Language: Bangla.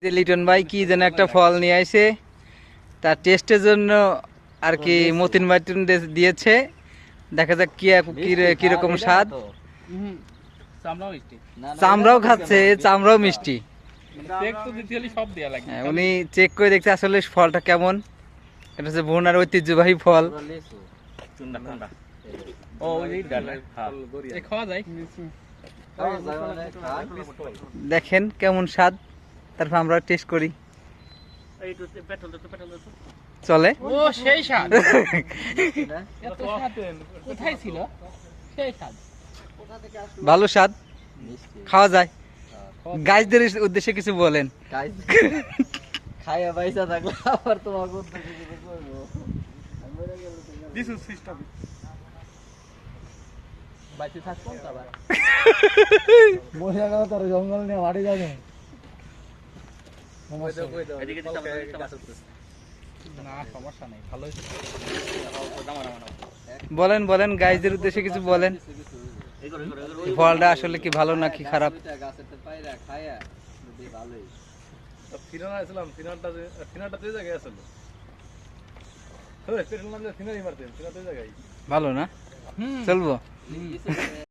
যে লিটন ভাই কি যেন একটা ফল নিয়ে আসে, তার টেস্টের জন্য আর কি মতিন বাটন দিয়েছে। দেখা যাক কিরকম স্বাদ। চামড়াও খাচ্ছে, চামড়াও মিষ্টি। উনি চেক করে দেখতে আসলে ফলটা কেমন। এটা হচ্ছে ভুনার ঐতিহ্যবাহী ফল। দেখেন কেমন স্বাদ, তারপর আমরা টেস্ট করি। চলে ও সেই স্বাদ কোথায় ছিল সেই স্বাদ ভালো স্বাদ, খাওয়া যায়। গাইজদের উদ্দেশ্যে কিছু বলেন। খাইয়া পয়সা থাকলে আবার তোমাকে উদ্দেশ্যে কিছু করবো। দিস ইজ সিস্টেম বাইতে থাকবো আবার বসে গেল তোর জঙ্গল নিয়ে বাড়ি যাবে। না সমস্যা নেই, ভালো বলেন বলেন, গাইজদের উদ্দেশ্যে কিছু বলেন। ফলটা আসলে কি ভালো নাকি খারাপ? ভালো না, চলবো।